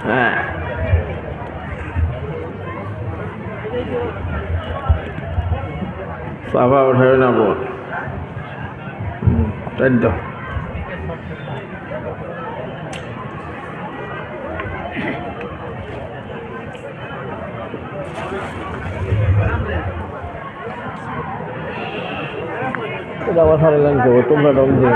হ্যাঁ সাবা উঠাবে না বোন তাই তো আবার সারা লাইন করবো তোমরা ডম দিয়ে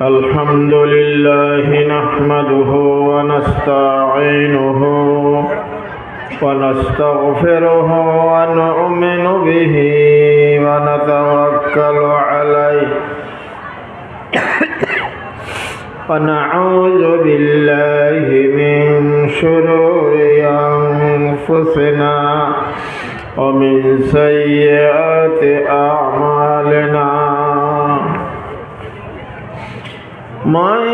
আলহামদুলিল্লাহ নাহমাদুহু ওয়া নাস্তাঈনুহু ওয়া নাস্তাগফিরুহু ওয়া নু'মিনু বিহি ওয়া নাতাওয়াক্কালু আলাইহি ونعوذ بالله من شرور أنفسنا ومن سيئات أعمالنا من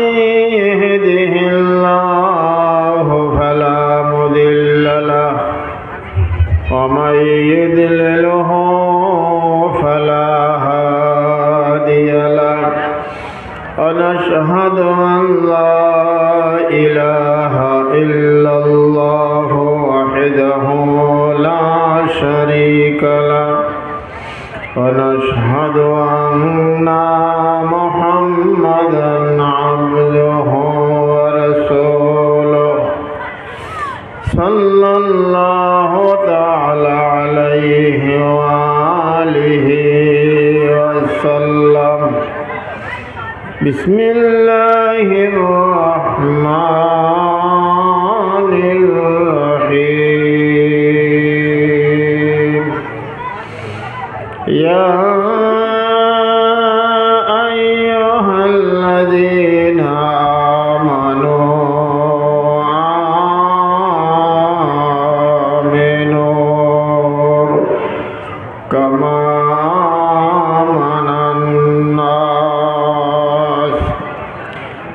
يهده الله فلا مضل له ومن يضلله فلا هادي له ونشهد أن لا إله إلا الله وحده لا شريك له ونشهد أن محمدا عبده ورسوله صلى الله تعالى عليه وآله وسلم بسم الله الرحمن الرحيم يا أيها الذين آمنوا آمنوا كما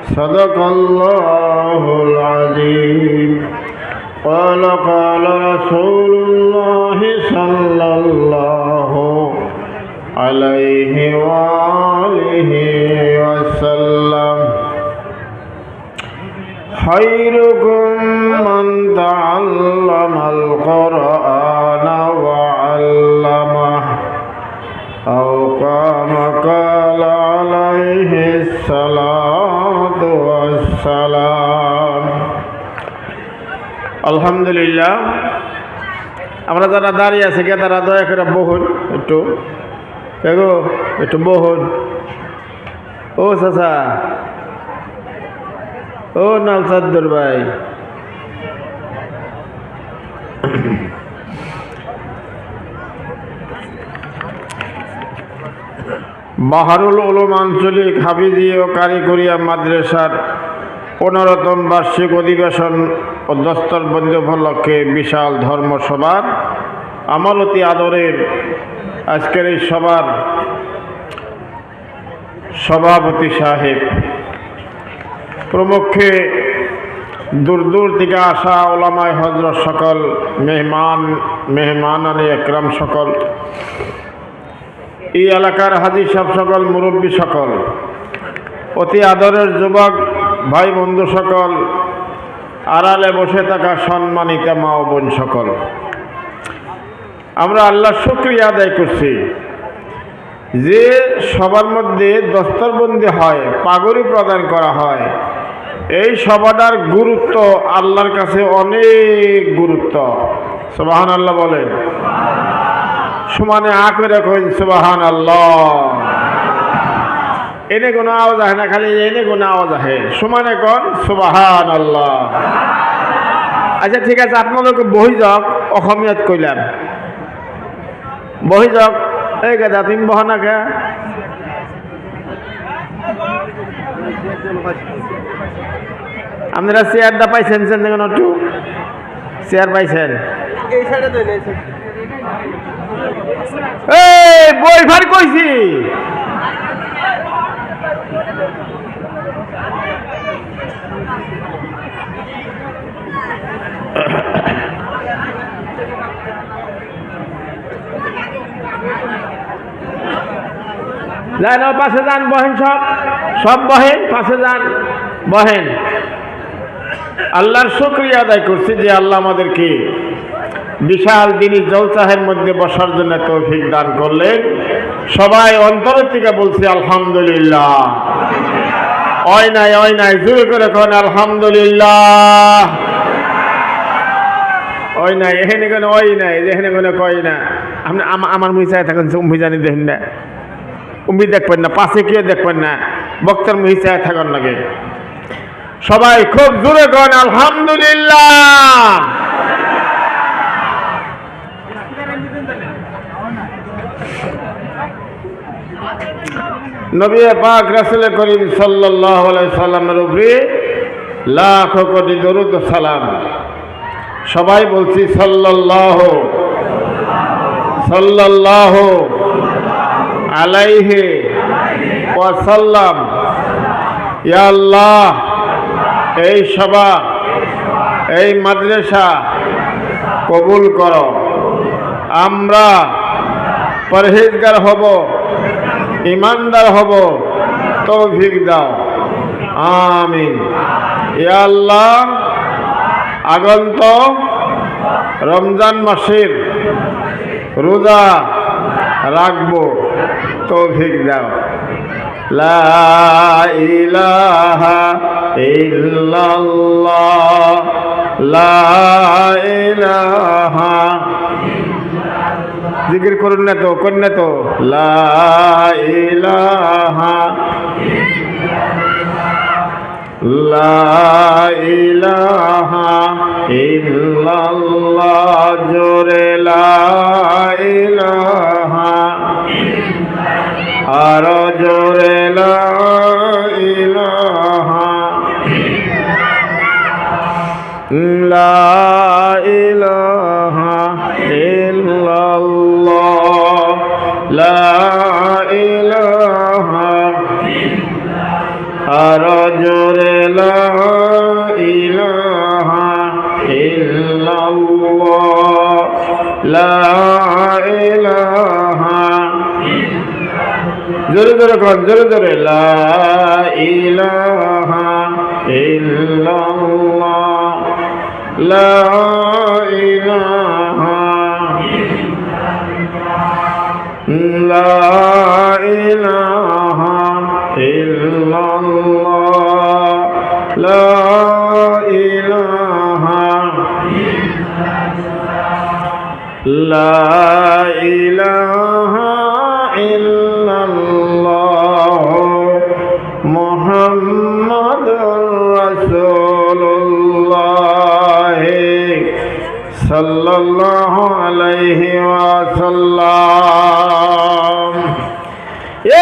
صدق الله العظيم قال رسول الله صلى الله عليه وآله وسلم خيركم من تعلم القرآن وعلمه أو كما قال عليه الصلاة والسلام আলহামদুলিল্লাহ আমরা যারা দাঁড়িয়ে আছি কে তারা দয়া করে বহুন একটু কেগো একটু বহুন ও চাচা ও নালসাদ্দুর ভাই বাহারুল উলুম আঞ্চলিক হাফিজি ও কারিগরিয়া মাদ্রাসার 15তম বার্ষিক অধিবেশন ও দস্তরবন্দি উপলক্ষে বিশাল ধর্মসভার আমালতি আদরের আজকের এই সভার সভাপতি সাহেব প্রমুখে দূর দূর থেকে আসা ওলামায়ে হযরত সকল মেহমানানে একরাম সকল এই এলাকার হাজী সাহেব সকল মুরব্বী সকল অতি আদরের যুবক ভাই বন্ধু সকল আড়ালে বসে থাকা সম্মানিত মা ও বোন সকল আমরা আল্লাহর শুকরিয়া আদায় করছি যে সবার মধ্যে দস্তরবন্দি হয় পাগড়ি প্রদান করা হয় এই সভাটার গুরুত্ব আল্লাহর কাছে অনেক গুরুত্ব সুবহানাল্লাহ বলেন সমানে করে কইন সুবহানাল্লাহ এনে কোনো আওয়াজ আহে না খালি এনে কোনো আওয়াজ আহে সমানে কন সুবহানাল্লাহ আচ্ছা ঠিক আছে আপনাদেরকে বহি যাক অসমীয়াত কইলাম বহি যাক এই গাদা তুমি বহনা কে আপনারা চেয়ারটা পাইছেন একটু চেয়ার পাইছেন এই বই ভার কইছি যান পাশে যান বহেন সব বহেন পাশে যান বহেন আল্লাহর শুকরিয়া আদায় করছি যে আল্লাহ আমাদেরকে বিশাল দিনী জলসাহের মধ্যে বসার জন্য তৌফিক দান করলেন। সবাই অন্তরের থেকে বলছি আলহামদুলিল্লাহ। ওই নাই জোরে করে কোন আলহামদুলিল্লাহ। ওই নাই এখানে কোনো ওই নাই যেখানে কোনো কই না। আপনি আমার মুহিচায় থাকেন উম্মি জানি দেখেন না, উম্মি দেখবেন না, পাশে কেউ দেখবেন না, বক্তার মুহিচায় থাকেন নাকি। সবাই খুব জোরে কোন আলহামদুলিল্লাহ। নবী পাক রাসূল করিম সাল্লাল্লাহু আলাইহি সাল্লামের উপরে লাখ কোটি দরুদ ও সালাম। সবাই বলছি সাল্লাল্লাহু আলাইহি ওয়া সাল্লাম। ইয়া আল্লাহ, এই সভা এই মাদ্রাসা কবুল করো। আমরা পরহেজগার হব, ইমানদার হব, তৌফিক দাও, আমিন। ইয়া আল্লাহ, আগন্ত রমজান মাসের রোজা রাখবো, তৌফিক দাও। লা ইলাহা ইল্লাল্লাহ, লা ইলাহা, জিকির করুন না তো, করেন না তো। লা ইলাহা, লা ইলাহা ইল্লাল্লাহ, জোরে লা ইলাহা, আরো জোরে লা ইলাহা, লা ইলাহা ইল্লাল্লাহ, লা ইলাহা, আরো জোরে লা ইলাহা ইল্লাল্লাহ, লা ইলাহা, জোরে জোরে কোন, জোরে জোরে লা ইলাহা ইল্লাল্লাহ, লা ইলাহা, লা ইলাহা ইল্লাল্লাহ, লা ইলাহা, লা ইলাহা ইল্লাল্লাহ, মুহাম্মাদুর রাসূলুল্লাহ সাল্লাল্লাহু আলাইহি ওয়াসাল্লাম।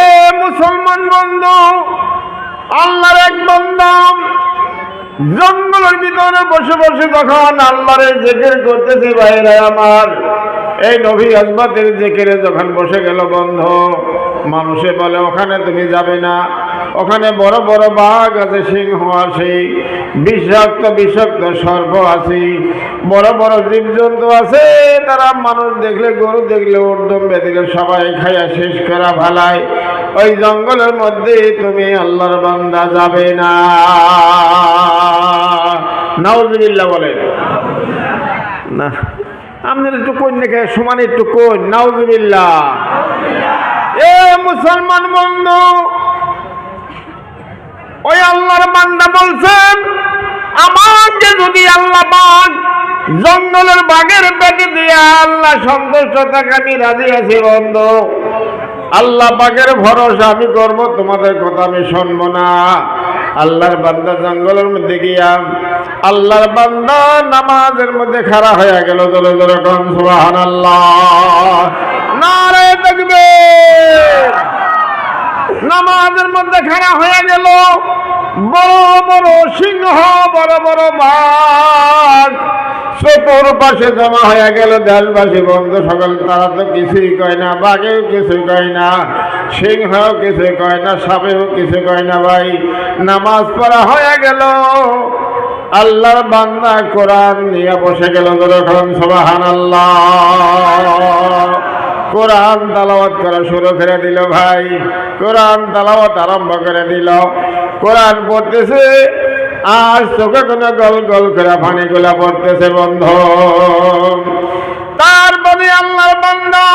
এ মুসলমান বন্ধু, আল্লাহর এক বান্দা জঙ্গলের ভিতরে বসে বসে যখন আল্লাহর জিকির করতেছে, ভাইরা আমার, এই নবী আজমাতের জিকিরে যখন বসে গেল বন্ধু, মানুষে বলে ওখানে তুমি যাবে না, ওখানে বড় বড় বাঘ আছে, সিংহ আছে, বিষাক্ত সর্প আছে, বড় বড় জীবজন্তু আছে, তারা মানুষ দেখলে, গরু দেখলে, উর্দম্বে দেখলে সবাই খাইয়া শেষ করা ভালায়। ওই জঙ্গলের মধ্যে তুমি আল্লাহর বান্দা যাবে না। নাউজুবিল্লাহ বলেন না, আপনার একটু কোন দেখে সমান একটু কোন নাউজুবিল্লাহ। এ মুসলমান বন্ধু, ওই আল্লাহর বান্দা বলছেন, আমাকে যদি আল্লাহ পাক জঙ্গলের বাঘের পেটে দিয়ে আল্লাহ সন্তুষ্ট থাকে, আমি রাজি আছি বন্ধু। আল্লাহ পাকের ভরসা আমি করব, তোমাদের কথা আমি শুনবো না। আল্লাহর বান্দা জঙ্গলের মধ্যে গিয়া আল্লাহর বান্দা নামাজের মধ্যে খাড়া হয়ে গেল। জোরে জোরে কোন সুবহানাল্লাহ, নারে তাকবীর। নামাজের মধ্যে খাড়া হয়ে গেল, বড় বড় সিংহ, বড় বড় বাঘ চতুর্পাশে জমা হয়ে গেল। দেশবাসী বন্ধু সকল, তারা তো কিছুই কয় না, বাঘেও কিছু কয় না, সিংহও কিছু কয় না, সাপেও কিছু কয় না। ভাই নামাজ পড়া হয়ে গেল, আল্লাহর বান্দা কোরআন নিয়ে বসে গেল। যখন সুবহানাল্লাহ, কোরআন তেলাওয়াত করা শুরু করে দিল। ভাই কোরআন তেলাওয়াত আরম্ভ করে দিল, কোরআন পড়তেছে আর চোখে কোনো গল গল করে পানিগুলা পড়তেছে বন্ধু। তারপরে আল্লাহর বান্দা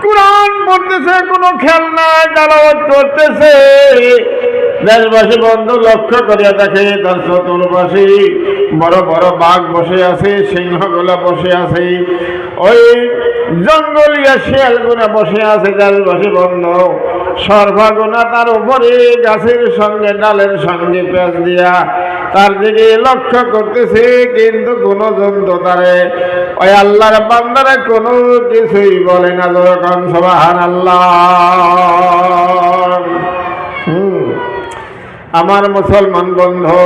কোরআন পড়তেছে, কোনো খেয়াল নাই, তেলাওয়াত করতেছে। দেশবাসী বন্ধু লক্ষ্য করিয়া দেখে তার চতুর্পাশে বড় বড় বাঘ বসে আছে, সিংহগুলা বসে আছে, ওই জঙ্গলিয়া শিয়ালগুলা বসে আছে। দেশবাসী বন্ধু সর্বগুণা তার উপরে গাছের সঙ্গে ডালের সঙ্গে পেঁচ দিয়া তার দিকে লক্ষ্য করতেছে, কিন্তু কোন জন্তু তারে ওই আল্লাহর বান্দারে কোনো কিছুই বলে না। যখন সুবহানাল্লাহ। আমার মুসলমান বন্ধু,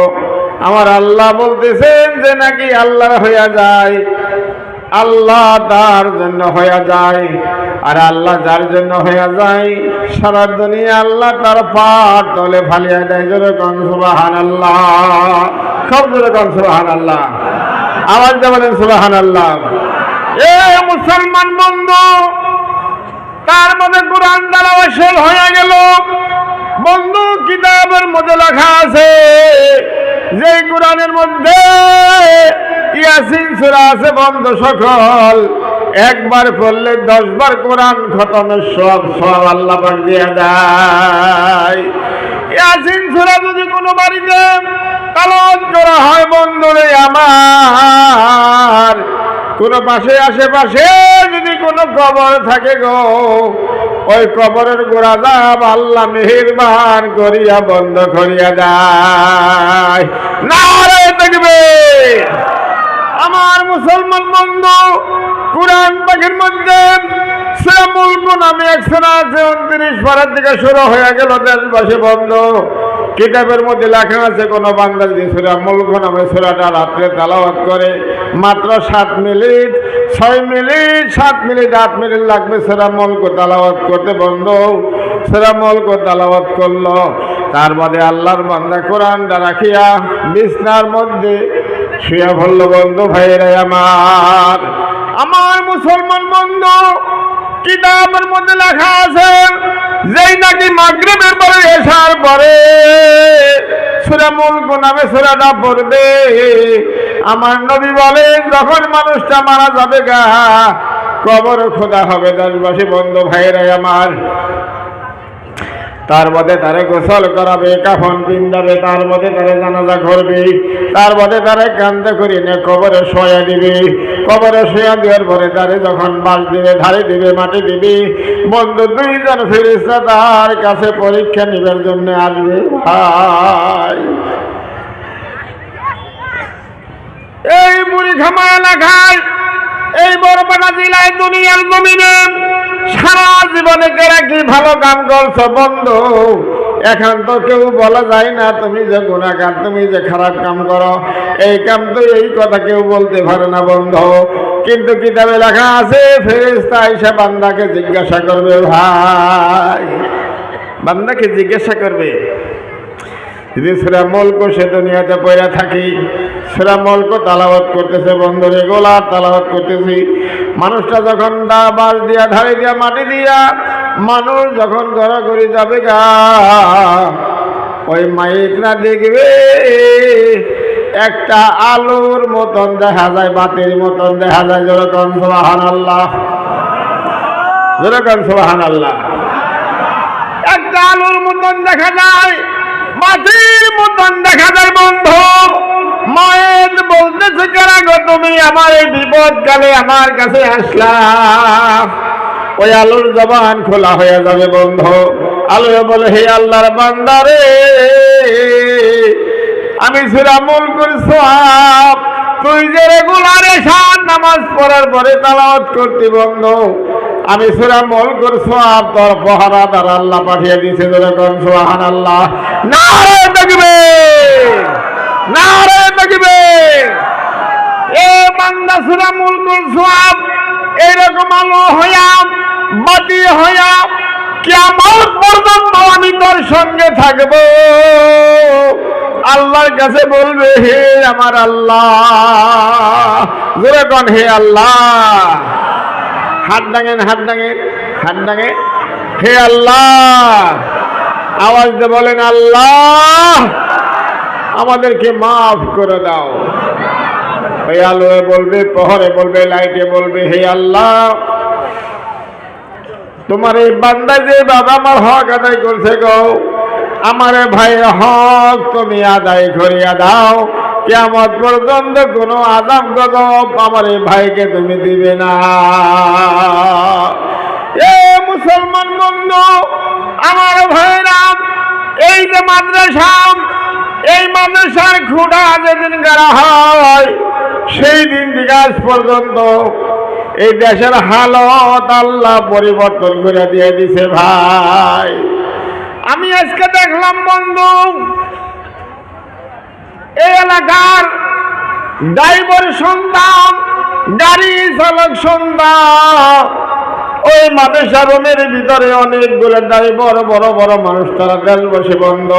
আমার আল্লাহ বলতেছেন যে নাকি আল্লাহর হইয়া যায়, আল্লাহ তার জন্য হইয়া যায়। আর আল্লাহ যার জন্য হইয়া যায়, সারা দুনিয়া আল্লাহ তার পার তলে ফালিয়া দেয়। যেরকম সুবহানাল্লাহ, সব যেরকম সুবহানাল্লাহ, আওয়াজ দিয়ে বলেন সুবহানাল্লাহ। এ মুসলমান বন্ধু, তার মধ্যে কোরআন তেলাওয়াত শেষ হয়ে গেল। বন্ধু কিতাবের মধ্যে লেখা আছে, যে কোরআনের মধ্যে ইয়াসিন সূরা আছে বন্ধু সকল, একবার পড়লে 10 বার কোরআন খতমের সব আল্লাহ পাক দিয়ে দেয়। ইয়াসিন সূরা যদি কোনো বাড়িতে তেলাওয়াত করা হয় বন্ধুরে আমার, কোনো পাশে আশেপাশে যদি কোনো কবর থাকে গো, ওই কবরের গোড়া যাব আল্লাহ মেহেরবান করিয়া বন্ধ করিয়া দেয়। নারে তাকবীর। আমার মুসলমান বন্ধু, কোরআন পাকের মধ্যে সূরা মুলক নামে এক সূরা আছে, 29 পারা থেকে শুরু হয়ে গেল। দেশবাসী বন্ধু কিতাবের মধ্যে লেখা আছে, কোন বান্দা যদি সূরা মুলক নামে সূরাটা রাত্রে তেলাওয়াত করে, মাত্র 7 মিনিট 6 মিনিট 7 মিনিট 8 মিনিট লাগবে সূরা মুলক তেলাওয়াত করতে বন্ধু। সূরা মুলক তেলাওয়াত করলো, তার বাদে আল্লাহর বান্দা কোরআনটা রাখিয়া বিছনার মধ্যে শুয়ে পড়ল বন্ধু। ভাইরা আমার, আমার মুসলমান বন্ধু, কিতাবের মধ্যে লেখা আছে, যেই নাকি মাগরিবের পরে এশার পরে সূরা মুলক নামে সূরাটা পড়বে, আমার নবী বলেন যখন মানুষটা মারা যাবে গা, কবর খোদা হবে। দেশবাসী বন্ধু ভাইরা আমার, তার মধ্যে তারে গোসল করাবে, কাফন পিন্দাবে, তার মধ্যে তারে জানাজা করবে, তার মধ্যে তারে কান্দে করে নিয়ে কবরে শোয়া দিবে। কবরে শোয়া দেওয়ার পরে তারে যখন বাঁশ দিবে, ধারে দিবে, মাটি দিবে বন্ধু, 2 জন ফেরেশতা তার কাছে পরীক্ষা নিবার জন্য আসবে। ভাই এই বুড়ি খামা এলাকায়, এই বড়পাড়া জেলায়, দুনিয়ার জমিনে সারা জীবনে কেরা কি ভালো কাম করছো বন্ধু, এখন তো কেউ বলা যায় না তুমি যে গুনাহগার, তুমি যে খারাপ কাম করো, এই কাম তো এই কথা কেউ বলতে পারে না বন্ধু। কিন্তু কিতাবে লেখা আছে, ফেরেশতা এসে বান্দাকে জিজ্ঞাসা করবে। ভাই বান্দাকে জিজ্ঞাসা করবে, যদি সূরা মুলক সে দুনিয়াতে পড়ে থাকি, সূরা মুলক তেলাওয়াত করতেছে বন্ধু, রেগুলার তেলাওয়াত করতেছি, মানুষটা যখন বাঁশ দিয়া, ধারে দিয়া, মাটি দিয়া মানুষ যখন ঘোরাঘুরি যাবে গা, ওই মাইকরা দেখবে একটা আলোর মতন দেখা যায়, বাতির মতন দেখা যায়। যেরকম সুবহানাল্লাহ, যেরকম সুবহানাল্লাহ। একটা আলোর মতন দেখা যায়, বাতির মতন দেখা যায় বন্ধু। মায়ের বলতেছে, কেন গো তুমি আমার এই বিপদ কালে আমার কাছে আসলা? ওই আলোর জবান খোলা হয়ে যাবে বন্ধু। আলো বলে, হে আল্লাহর বান্দা রে, আমি সূরা মুলকের সওয়াব তুই যে রেগুলার এশার নামাজ পড়ার পরে তেলাওয়াত করতি বন্ধু, আমি সূরা মুলকের সওয়াব তোর পহরাদার আল্লাহ পাঠিয়ে দিয়েছে। যখন সুবহানাল্লাহ, নারে তাকবীর, নারে তাকবীর। এ বান্দা সূরা মুলকের সওয়াব এরকম আলো হইয়া বাতি হইয়া কিয়ামত পর্যন্ত আমি তোর সঙ্গে থাকব। আল্লাহর কাছে বলবে, হে আমার আল্লাহ, জোরে কোন হে আল্লাহ। হাত ডাঙেন, হাত ডাঙেন, হাত ডাঙেন। হে আল্লাহ, আওয়াজ দিয়ে বলেন, আল্লাহ আমাদেরকে মাফ করে দাও। ওই আলোয় বলবে, প্রহরে বলবে, লাইটে বলবে, হে আল্লাহ, তোমার এই বান্দা যে বাবা আমার হক আদায় করছে গো, আমার ভাইয়ের হক তুমি আদায় করিয়া দাও। কিয়ামত পর্যন্ত কোনো আযাব গজব আমার এই ভাইকে তুমি দিবে না। এ মুসলমান বন্ধু, আমার ভাইরা, এই যে মাদ্রাসা, এই মাদ্রাসার খুঁটা যেদিন গাড়া হয়, সেই দিন থেকে আজ পর্যন্ত এই দেশের হালত আল্লাহ পরিবর্তন করে দিয়ে দিছে ভাই। আমি আজকে দেখলাম বন্ধু, এই এলাকার ড্রাইভার সন্তান, গাড়ি চালক সন্তান, ওই মাদ্রাসা রুমের ভিতরে অনেকগুলো ড্রাইভার, বড় বড় মানুষ, তারা দেশ বসে বন্ধ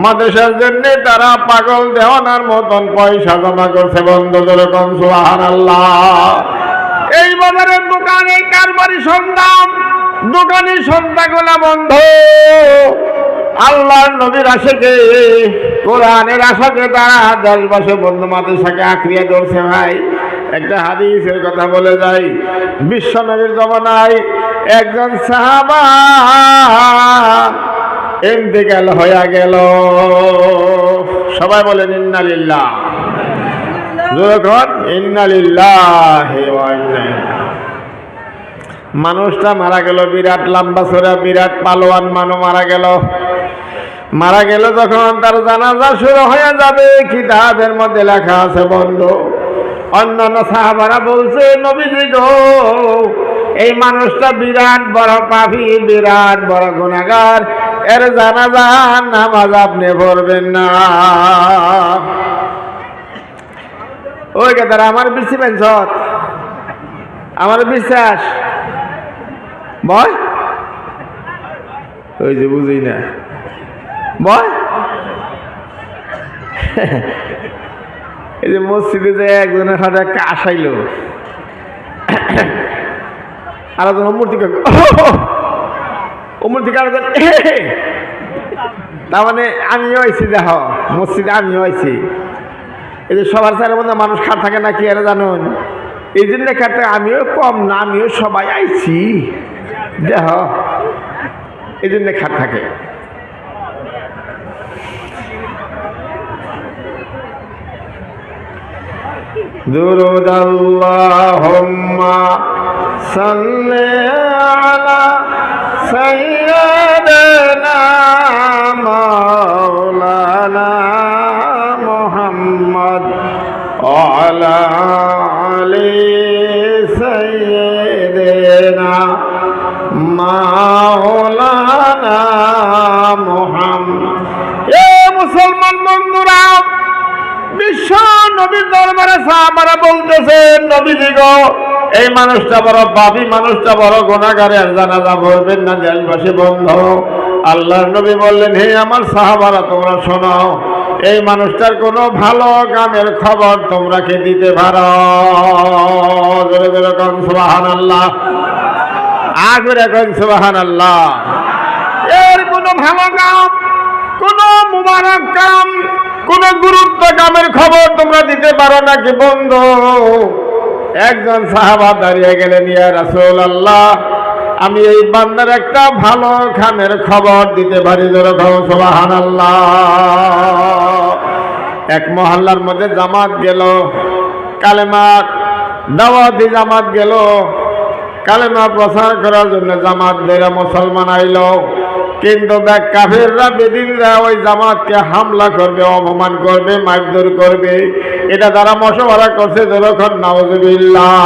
মাদ্রাসার জন্য তারা পাগল দেওয়ানার মতন পয়সা জমা করছে বন্ধু। যেরকম সুবহানাল্লাহ। এই বাজারের দোকানে কারবারি সন্তান, দোকানের সন্তানগুলা বন্ধ আল্লাহর নবীর আশাকে, কোরআনের আশাকে তারা দেশবাসী বন্ধু মাদ্রাসাকে আঁকড়িয়ে ধরছে ভাই। একটা হাদিসের কথা বলে যাই, বিশ্ব নবীর জমানায় একজন সাহাবা ইন্তেকাল হয়ে গেল। সবাই বলেন ইন্না লিল্লাহ, যখন ইন্না লিল্লাহি ওয়া ইন্না ইলাইহি। মানুষটা মারা গেল, বিরাট লম্বা চড়া, বিরাট পালোয়ান মানুষ মারা গেল। মারা গেল যখন তার জানাজা শুরু হয়ে যাবে, কিতাবের মধ্যে লেখা আছে বন্ধু, অন্যান্য সাহাবারা বলছে, নবীজি গো, এই মানুষটা বিরাট বড় পাপী, বিরাট বড় গুনাহগার, এর জানাজার নামাজ আপনি পড়বেন না। ওই কথাটা আমার বিশ্বাস পেনছত, আমার বিশ্বাস বয়, ওই যে বুঝি না বয়। এই যে মসজিদে যে একজনের সাথে একটা আসাইল, আর একজন অমর থেকে আরেকজন, তার মানে আমিও আইছি, দেখ মসজিদে আমিও আইছি। এই যে সবার চারের মধ্যে মানুষ খাট থাকে না, কি আর জানুন, এই জন্য খাট থাকে। আমিও কম না, আমিও সবাই আইছি, দেখ এই জন্য খাট থাকে। দুরূদ আল্লাহুম্মা সাল্লি আলা সাইয়্যিদিনা মাওলানা মুহাম্মদ ওয়া আলা আলি সাইয়্যিদিনা মাওলানা মুহাম্মদ। এ মুসলমান বন্ধুরা, বিশ্ব নবীর দরবারে সাহাবারা বলতেছেন, নবীজি গো, এই মানুষটা বড় পাপী, মানুষটা বড় গুনাহগার, আর জানাজা পড়বেন না, দেশবাসী বন্ধ। আল্লাহর নবী বললেন, হে আমার সাহাবারা, তোমরা শোনাও, এই মানুষটার কোনো ভালো কামের খবর তোমরা কি দিতে পারো? জোরে জোরে কোন সুবহানাল্লাহ, আগরে কোন সুবহানাল্লাহ। এর কোনো ভালো কাম, কোনো মুবারক কাম, কোন গুরুত্ব কামের খবর তোমরা দিতে পারো নাকি বন্ধু? একজন সাহাবা দাঁড়িয়ে গেলেন, ইয়া রাসূলুল্লাহ, আমি এই বান্দার একটা ভালো কামের খবর দিতে পারি। যেরকম সুবহানাল্লাহ। এক মহল্লার মধ্যে জামাত গেল, কালেমার দাওয়াতি জামাত গেল, কালেমা প্রচার করার জন্য জামাত দেরা মুসলমান আইল। কিন্তু কাফেররা, বেদিনরা ওই জামাতকে হামলা করবে, অপমান করবে, মারধর করবে, এটা তারা মশওয়ারা করছে। যখন নাউজুবিল্লাহ,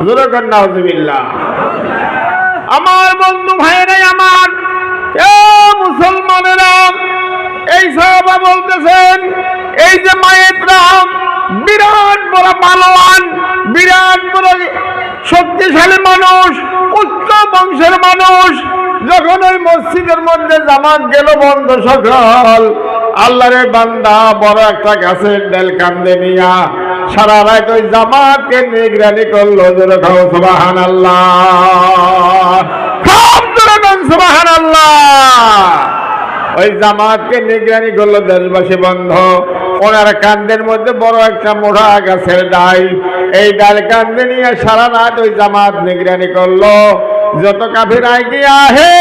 জোরে কর নাউজুবিল্লাহ। আমার বন্ধু ভাইরাই আমার, এ মুসলমানেরা, এই সাহাবা বলতেছেন এই যে মায়েরা বিরাট বড় পালোয়ান, বিরাট বড় শক্তিশালী মানুষ, উচ্চ বংশের মানুষ, যখন ওই মসজিদের মধ্যে জামাত গেল বন্ধ সকল, আল্লাহর বান্দা বড় একটা গাছের ডাল কান্দে নিয়া সারা রাত ওই জামাতকে নিগরানি করলো। জোরে খাও সুবহানাল্লাহ, খুব জোরে খাও সুবহানাল্লাহ। ওই জামাতকে নিগরানি করলো দেশবাসী বন্ধ। ওনার কান্দের মধ্যে বড় একটা মোটা গাছের ডাল, এই ডাল কান্দে নিয়ে সারা রাত ওই জামাত নিগরানি করলো। যত কাফির আইগিয়া হে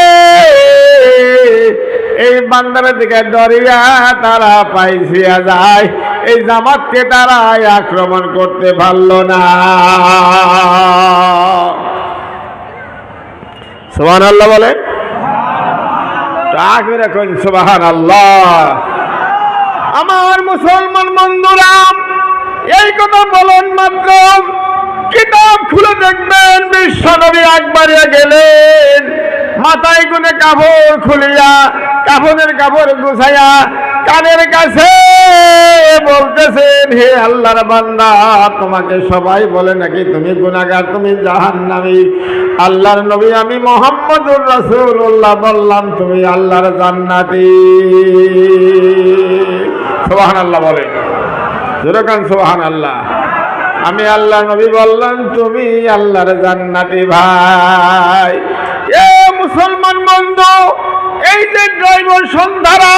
এই বান্দারের দিকে দরিয়া তারা পাইছিয়া যায়, এই জামাতকে তারা আক্রমণ করতে পারল না। সুবহানাল্লাহ বলে, সুবহানাল্লাহ। আমার মুসলমান বন্ধুরা, এই কথা বলেন মাত্র কিতাব খুলে দেখবেন বিশ্ব নবী একবারে গেলেন, মাথায় গুনে কাপড় খুলিয়া কাফনের কাপড় গুছাইয়া কানের কাছে বলতেছেন, হে আল্লাহর বান্দা, তোমাকে সবাই বলে নাকি তুমি গুনাহগার, তুমি জাহান্নামী। আল্লাহর নবী আমি মুহাম্মদুর রাসূলুল্লাহ বললাম তুমি আল্লাহর জান্নাতি। সুবহানাল্লাহ বলে, জোরে কান সুবহানাল্লাহ। আমি আল্লাহর নবী বললাম তুমি আল্লাহর জান্নাতি। ভাই, এ মুসলমান বন্ধু, এই যে ড্রাইভার সন্ধারা,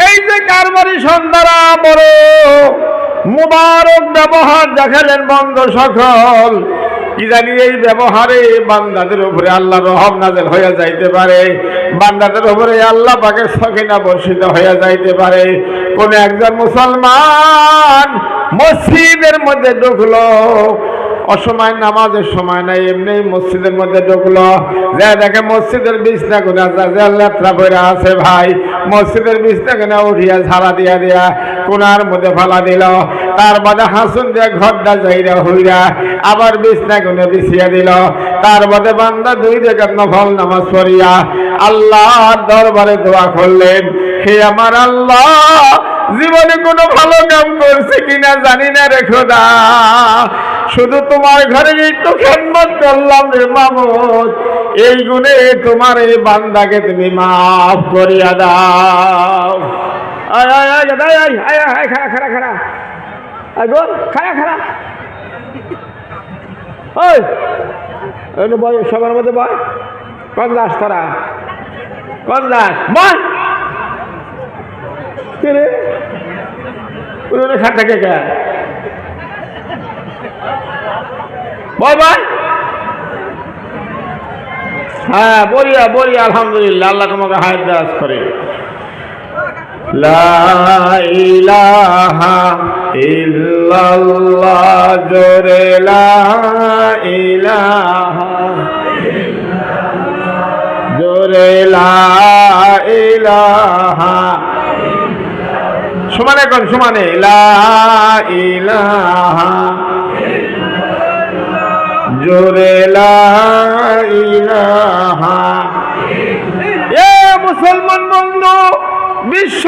এই যে কারবারি সন্ধারা বড় মুবারক ব্যবহার দেখালেন বন্ধ সকল। কি জানি এই ব্যবহারে বান্দাদের উপরে আল্লাহর রহম নাযিল হয়ে যাইতে পারে, বান্দাদের উপরে আল্লাহ পাকের সখিনা বর্ষিত হয়ে যাইতে পারে। কোন একজন মুসলমান মসজিদের মধ্যে ঢুকলো, অসময় নামাজের সময় নাই, এমনি মসজিদের মধ্যে ঢুকলো, যা দেখে মসজিদের বিছনা গুনা লেত্রা পড়ে আছে। ভাই, মসজিদের বিছনা গুনা উঠিয়া ঝাড়া দিয়া দিয়া কোনার মধ্যে ফালা দিল, তার বাদে হাসুন দিয়ে ঘরটা যাইরা হইরা আবার বিছনা গুনে বিছিয়ে দিল। তার বাদে বান্দা 2 রাকাত নফল নামাজ পড়িয়া আল্লাহর দরবারে দোয়া করলেন, হে আমার আল্লাহ, জীবনে কোনো ভালো কাম করছে কিনা জানি না রে খোদা, শুধু তোমার ঘরে একটু খেদমত করলাম রে মাবুদ, এই গুণে তোমার এই বান্দাকে তুমি মাফ করিয়া দাও। আয় আয় আয় আয় আয় আয় আয়, খাড়া খাড়া খাড়া, আয় গো খাড়া খাড়া, ওই বয় সবার মধ্যে বয়। কোন দাস তোরা, কোন দাস বল কে রে, উনি খাট থাকে কে বল ভাই। হ্যাঁ বলিয়া বলিয়া আলহামদুলিল্লাহ, আল্লাহ তোমাকে হায়াত দারাজ করে। লা ইলাহা ইল্লাল্লাহ, জোরে লা ইলাহা, জোরে লা ইলাহা, সমানে কোন সমানে, লা ইলাহা, জোরে লা ইলাহা। এ মুসলমান বন্ধু, বিশ্ব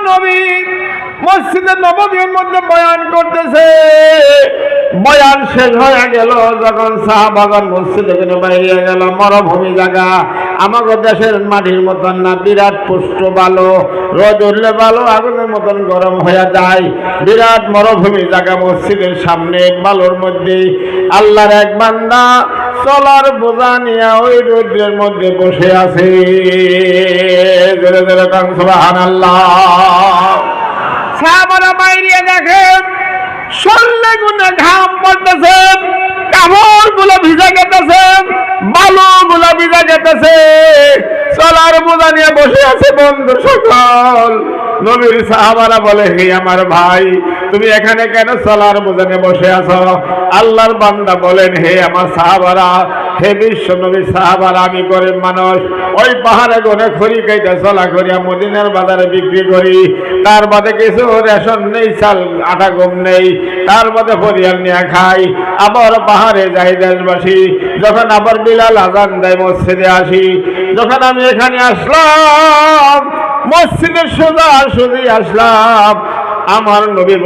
নবী মসজিদে নববীর মধ্যে বয়ান করতেছে। বয়ান শেষ হয়ে গেল যখন সাহাবাগণ মসজিদে বাইরে গেল, মরুভূমি জায়গা, আমাদের দেশের মাটির মতন না, বিরাট পুষ্ট বালো, রোদ উঠলে বালো আগুনের মতন গরম হয়ে যায়, বিরাট মরুভূমি জায়গা। মসজিদের সামনে বালোর মধ্যে আল্লাহর এক বান্দা চলার বোঝা নিয়ে ওই রৌদ্রের মধ্যে বসে আছে। জোরে জোরে কান সুবহানাল্লাহ। সাহাবারা বাইরে দেখেন শরীরে গুনে ঘাম পড়তেছে, কাপড় গুলো ভিজে গেতেছে, বালু গুলো ভিজে গেতেছে, চলার বোঝা নিয়ে বসে আছে বন্ধু সকল। নবীর সাহাবারা বলে, হে আমার ভাই, তুমি এখানে কেন চলার বোঝানে বসে আছো? আল্লাহর বান্দা বলেন, হে আমার সাহাবারা, হে বিশ্ব নবী সাহাবারা, আমি গরিব মানুষ, ওই পাহাড়ে গনে খড়ি খাইতে চলা করিয়া মদিনার বাজারে বিক্রি করি, তার বাদে কিছু রেশন নেই, চাল আটা গম নেই, তার বাদে পরিয়াল নিয়ে খাই, আবার পাহাড়ে যাই দেশবাসী। যখন আবার বিলাল আজান দেয় মসজিদে আসি, যখন আমি এখানে আসলাম মসজিদের সোজা সুজি আসলাম, আমার নবী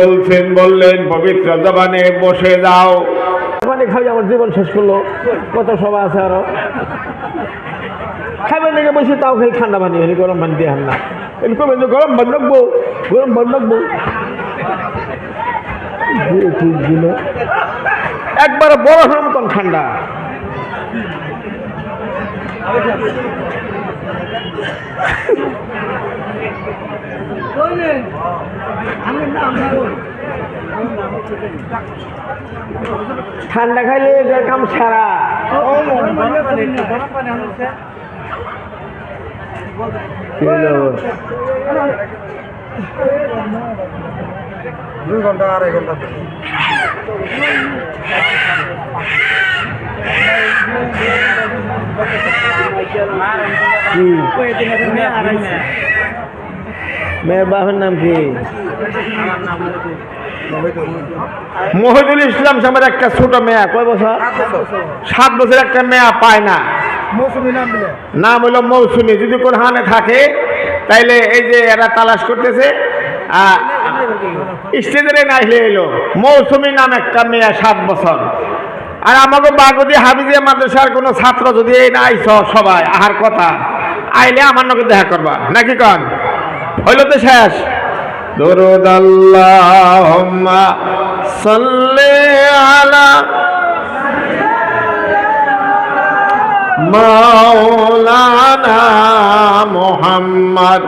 বললেন পবিত্র জবানে, বসে যাও। পানি খাই আমার জীবন শেষ করলো, কত সবাই আছে আরো খাইবেন নাকি বসে, তাও খাই ঠান্ডা পানি, গরম পানি দিয়ে না, গরম পানি রাখবো, গরম পানি রাখবো, একবার বরফের মতন ঠান্ডা। ঠান্ডা খাইলে কাম সারা। দুই ঘন্টা আড়াই ঘন্টা মেয়ের বাপের নাম কি? মহিদুল ইসলাম সামের একটা ছোট মেয়া, কয় বছর? 7 বছর। একটা মেয়া পায় না, নাম হইল মৌসুমি। যদি কোরআনে থাকে তাইলে এই যে এরা তালাশ করতেছে, স্টেজে না আসলে এলো মৌসুমি নাম একটা মেয়া, 7 বছর। আর আমাকে বাগদি হাবিজিয়া মাদ্রাসার কোনো ছাত্র যদি এই না আইস সবাই আহার কথা, আইলে আমার নাকি দেখা করবা নাকি কন? হইল তো শেষ। দরুদ আল্লাহুম্মা সাল্লি আলা মাওলানা মুহাম্মদ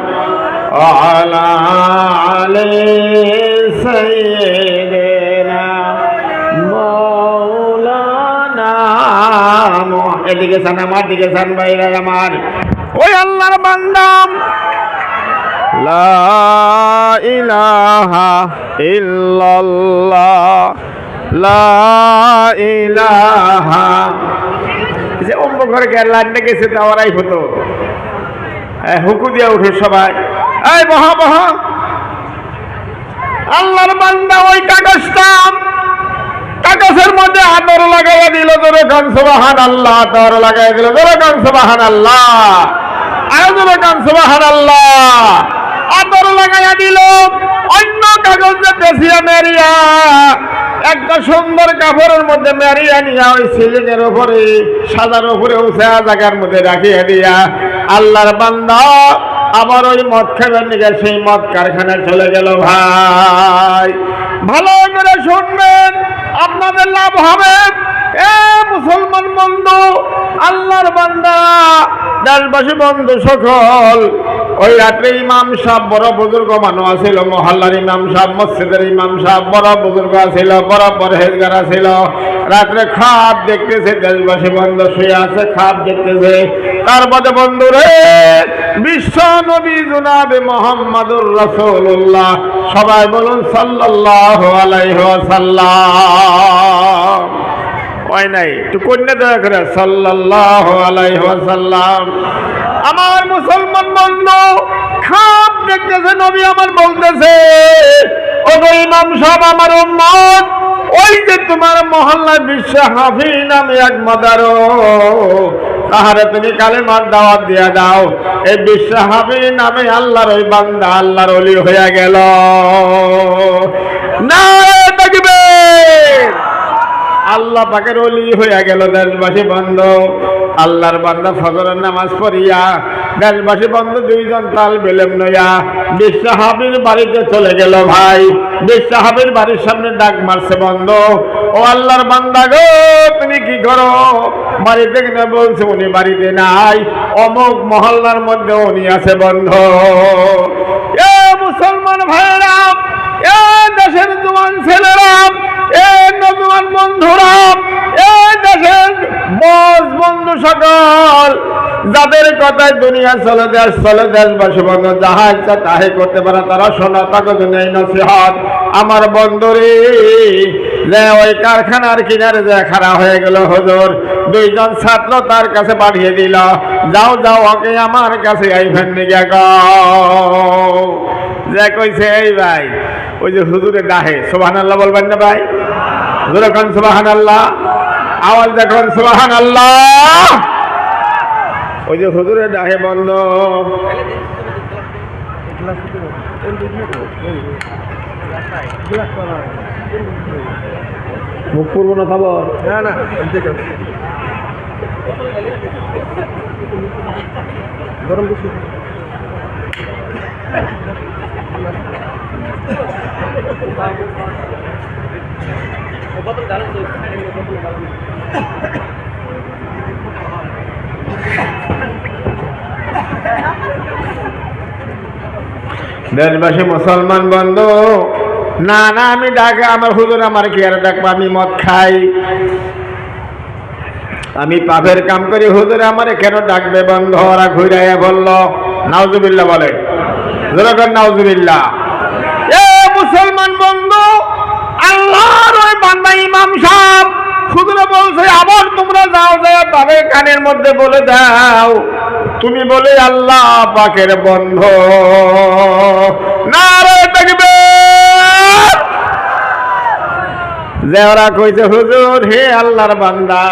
ওয়া আলা আলি সাইয়্যিদিনা মাওলানা। এদিকে সান, আমার দিকে সান ভাইরা আমার। ওই আল্লাহর বান্দা লা ইলাহা ইল্লাল্লাহ, লা ইলাহা। যে অম্ব ঘরে লাইনটা গেছে তা ওরাই হতো, হুকু দিয়া উঠে সবাই, এই বহা বহা। আল্লাহর বান্দা ওই কাগজের মধ্যে আদর লাগাইয়া দিল, ধরে গান সুবহানাল্লাহ, আদর লাগাইয়া দিল, ধরে গান সুবহানাল্লাহ, আদর গান সুবহানাল্লাহ, আদর লাগাইয়া দিল। অন্য কাগজে পেছিয়া মেরিয়া একটা সুন্দর কাপড়ের মধ্যে মেরিয়া নিয়া ওই সিলিংয়ের উপরে সাদার উপরে উঠে জায়গার মধ্যে রাখিয়া দিয়া আল্লাহর বান্দা আবার ওই মদ খাবেন নিয়ে সেই মদ কারখানায় চলে গেল। ভাই ভালো করে শুনবেন, আপনাদের লাভ হবে। এ মুসলমান বন্ধু, আল্লাহর বান্দা, দেশবাসী বন্ধু সকল, ওই রাত্রে ইমাম সাহেব বড় বুজুর্গ মানুষ আছিল, মহল্লার ইমাম সাহেব, মসজিদের ইমাম সাহেব বড় বুজুর্গ আছিল, বড় পরহেজগার আছিল। রাত্রে খাপ দেখতেছে, দেশবাসী বন্ধু শুয়ে আছে, খাপ দেখতেছে। তারপরে বন্ধু রে, বিশ্ব নবী জনাবে মুহাম্মদুর রাসূলুল্লাহ, সবাই বলুন সাল্লাল্লাহু আলাইহি ওয়াসাল্লাম। হয় নাই একটু কন্যা দয়া করে সাল্লাল্লাহু আলাইহি ওয়াসাল্লাম। আমার মুসলমান বন্ধু খাপ দেখতেছে, নবী আমার বলতেছে, ও ইমাম সাহেব আমার উম্মত, ওই যে তোমার মহল্লায় বিশ্ব হাফি নামে এক মাদারো, তাহারে তুমি কালেমার দাওয়াত দিয়া দাও। এই বিশ্ব হাফি নামে আল্লাহর ওই বান্দা আল্লাহর ওলি হইয়া গেল। না দেখবে আল্লাহ পাকের ওলি হইয়া গেল। দেশবাসী বন্ধ, আল্লাহর বান্দা ফজরের নামাজ পড়িয়া দেশবাসী বন্ধ দুইজন তাল বেলেম নইয়া বিশ্ব হাবির বাড়িতে চলে গেল। ভাই বিশ্ব হাবির বাড়ির সামনে ডাক মারছে বন্ধ, ও আল্লাহর বান্দা গো, তুমি কি করো? বাড়িতে কিনা বলছে উনি বাড়িতে নাই, অমুক মহল্লার মধ্যে উনি আছে বন্ধ। এ মুসলমান ভাইরা, এ দেশের জওয়ান ছেলেরা, এ নজওয়ান বন্ধুরা, এ দেশের বস বন্ধু সকল, যাদের কথায় দুনিয়া চলে, দেশবাসী বন্ধু যাহা ইচ্ছা তাহাই করতে পারে, তারা শোনা তাকে এই নসিহত। আমার বন্ধুরে যে ওই কারখানার কিনারে যে খাড়া হয়ে গেল হুজুর, দুইজন ছাত্র তার কাছে পাঠিয়ে দিল, যাও যাও ওকে আমার কাছে আইবেন নিগে গাও। যে কইছে এই ভাই ওই যে হুজুরে ডাহে, সুবহানাল্লাহ বলবেন না ভাই? হুজুরে কোন সুবহানাল্লাহ, আওয়াজ দেখুন সুবহানাল্লাহ। ওই যে হুজুরে ডাহে বন্ধ, মুখ পূর্ব না খবর না গরম বেশি। দেশবাসী মুসলমান বন্ধু, না না আমি ডাকে আমার হুজুর আমার কি আর ডাকবো, আমি মদ খাই, আমি পাপের কাম করি, হুজুর আমারে কেন ডাকবে বন্ধ? ওরা ঘুরাইয়া বলল নাউজুবিল্লাহ, বলে যেরকম নাউজুবিল্লাহ। এ মুসলমান বন্ধু, আল্লাহর ওই বান্দা ইমাম সাহেব হুজুরে বলছে আবার তোমরা যাও যাও তাদের কানের মধ্যে বলে দাও তুমি বলে আল্লাহ পাকের বন্ধ। নারে তাকবীর। যে ওরা কইছে হুজুর হে আল্লাহর বান্দা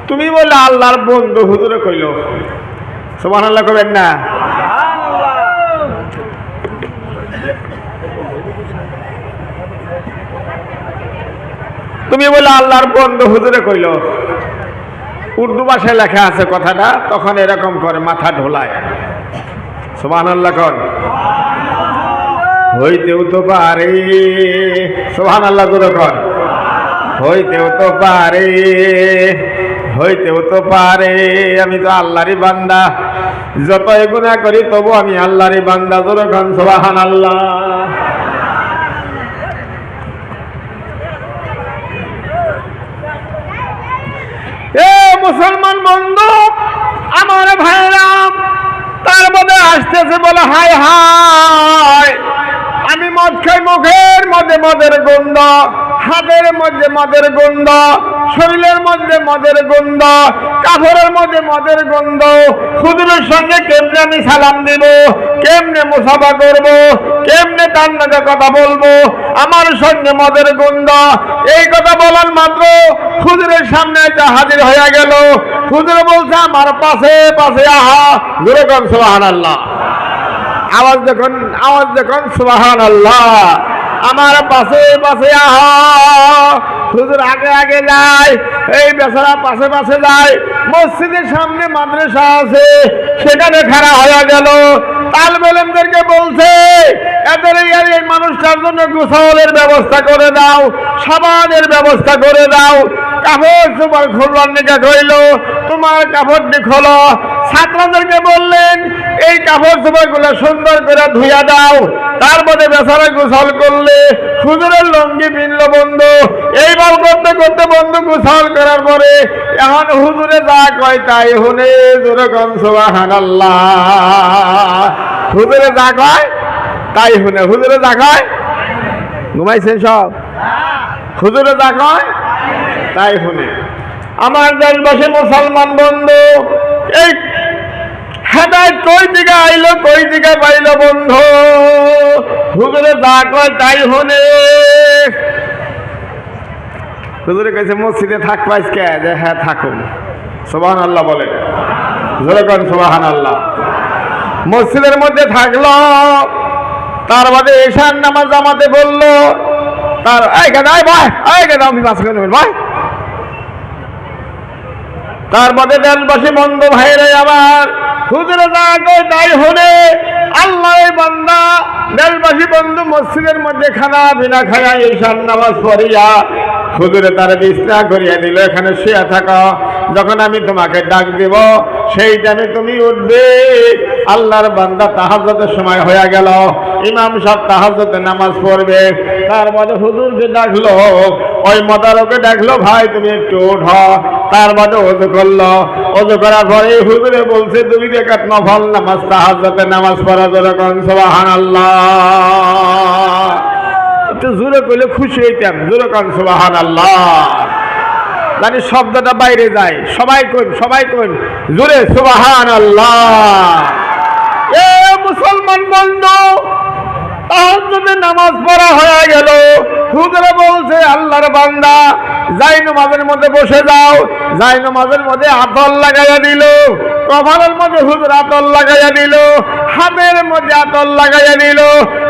তুমি বলে আল্লাহর বন্ধু, হুজুরে কইল সুবহানাল্লাহ কইবেন না? তুমি বলে আল্লাহর বন্ধু, হুজুরে কইল। উর্দু ভাষায় লেখা আছে কথাটা, তখন এরকম করে মাথা ঢোলায়। সুবহানাল্লাহ কোন হইতেও তো পারে, সুবহানাল্লাহ জোরে কোন হইতেও তো পারে, হইতেও তো পারে আমি তো আল্লাহরই বান্দা, যতই গুনাহ করি তবু আমি আল্লাহরই বান্দা। জোরে কোন সুবহানাল্লাহ। এ মুসলমান বন্ধু আমার ভাইরা, তার মধ্যে আসতেছে বলে হায় হায় আমি মদ খাই, মুখের মধ্যে মদের গন্ধ, হাতের মধ্যে মদের গন্ধ, শরীরের মধ্যে মদের গন্ধ, কাপড়ের মধ্যে মদের গন্ধ, হুজুরের সঙ্গে কেমনে আমি সালাম দেব, কেমনে মুসাফা করব, কেমনে তার নাকি কথা বলবো, আমার সঙ্গে মদের গন্ধ। এই কথা বলার মাত্র হুজুরের সামনে যা হাজির হয়ে গেল। হুজুর বলছে আমার পাশে পাশে আহা। জোরে কোন সুবহানাল্লাহ। আওয়াজ দেখুন সুবহানাল্লাহ। আমার পাশে পাশে আহা। হুজুর আগে আগে যায়, এই বেচারা পাশে পাশে যায়। মসজিদের সামনে মাদ্রাসা আছে, সেখানে খাড়া হয়ে গেল। তালিবে ইলমদেরকে বলছে এদের এই মানুষটার জন্য গোসলের ব্যবস্থা করে দাও, সাবানের ব্যবস্থা করে দাও। কাপড় চোপড় খোলার নিকা কইল, তোমার কাপড়টি খোলো। ছাত্রদেরকে বললেন এই কাপড় চোপড় গুলো সুন্দর করে ধুইয়া দাও। তার মধ্যে বেচারা গোসল করলে হুজুরের লঙ্গি বিনল বন্ধু। এইবার করতে করতে বন্ধু গোসল করার পরে এখন হুজুরে যা কয় তাই শুনে। জোরে কোন সুবহানাল্লাহ। হুজুরে যা কয় তাই শুনে। হুজুরে যা কয়, ঘুমাইছেন সব? হুজুরে যা কয় তাই শুনে। আমার দেশবাসী মুসলমান বন্ধু, এই হেদায়েত কই দিকে আইলো, কই দিকে পাইল বন্ধু? হুজুরে যা কয় তাই শুনে। হুজুরে কইছে মসজিদে থাকবাইস কে? যে হ্যাঁ থাকুন। সুবহানাল্লাহ বলে, জোরে কোন সুবহানাল্লাহ। মসজিদের মধ্যে থাকলো, তার বাদে ঈশার নামাজ জামাতে বললো। তার আমি মাঝখানে ভাই। তার বাদে দেশবাসী বন্ধু ভাইরে আমার হুজুরে যা কয় তাই শুনে। আল্লাহ বান্দা দেশবাসী বন্ধু মসজিদের মধ্যে খানা বিনা খায়া ঈশার নামাজ পড়িয়া হুজুরে তার বিছনা করিয়া দিল, এখানে শুয়ে থাকো, যখন আমি তোমাকে ডাক দিব সেই টাইমে তুমি উঠবে। আল্লাহর বান্দা তাহাজ্জুদের সময় হয়ে গেল, ইমাম সাহেব তাহাজ্জুদের নামাজ পড়বে। তার মধ্যে হুজুরকে ডাকলো, ওই মোদারকে ডাকলো, ভাই তুমি একটু ওঠো। তার মধ্যে ওযু করলো, ওযু করার পরে হুজুরে বলছে 2 রাকাত নফল নামাজ তাহাজ্জুদের নামাজ পড়া। জোরে কোন সুবহানাল্লাহ। একটু জোরে কইলে খুশি হইতাম। জোরে কান সুবহানাল্লাহ, জানি শব্দটা বাইরে যায়। সবাই কইন জোরে সুবহানাল্লাহ। এ মুসলমান বন্ধু, তাহাজ্জুদের নামাজ পড়া হয়ে গেল। হুজুর বলছে আল্লাহর বান্দা যাই নামাজের মধ্যে বসে যাও। যাই নামাজের মধ্যে আতর লাগাইয়া দিল, কপালের মধ্যে হুজুর আতর লাগাইয়া দিল, হাতের মধ্যে আতর লাগাইয়া দিল,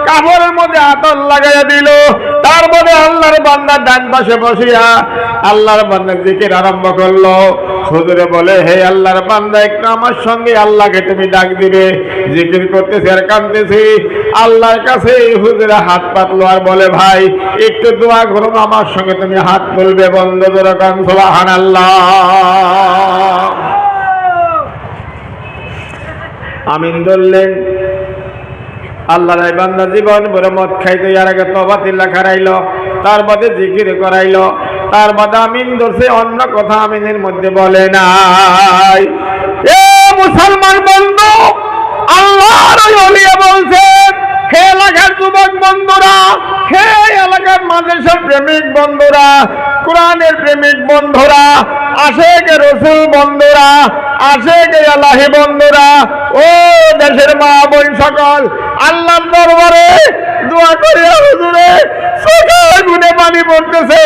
কাপড়ের মধ্যে আতর লাগাইয়া দিল। তারপরে আল্লাহর বান্দা ডান পাশে বসিয়া আল্লাহর বান্দার জিকির আরম্ভ করলো। হুজুরে বলে, হে আল্লাহর বান্দা, একটু আমার সঙ্গে আল্লাহকে তুমি ডাক দিবে। জিকির করতেছি আর কাঁদতেছি আল্লাহর কাছে। হুজুরে হাত পাতলো আর বলে, ভাই একটু দোয়া করো, আমার সঙ্গে তুমি হাত তুলবে। বন্ধ করে কান সুবহানাল্লাহ। আমিন বললেন। আল্লাহর এই বান্দা জীবন ভরে মদ খাইতো, এর আগে তওবা তিল্লা খারাইলো, তার বাদে জিকির করাইলো, তার বাদে আমিন ধরছে, অন্য কথা আমিনের মধ্যে বলে নাই। এ মুসলমান বন্ধু, আল্লাহর ওই ওলিয়া বলছে, হে এলাকার যুবক বন্ধুরা, হে এলাকার মাদ্রাসার প্রেমিক বন্ধুরা, কোরআনের প্রেমিক বন্ধুরা, আশেকে রসুল বন্ধুরা, আশেকে আল্লাহি বন্ধুরা, ও দেশের মা বোন সকল, আল্লাহর দরবারে দোয়া করিয়া হুজুরে চোখে গুনে পানি পড়তেছে,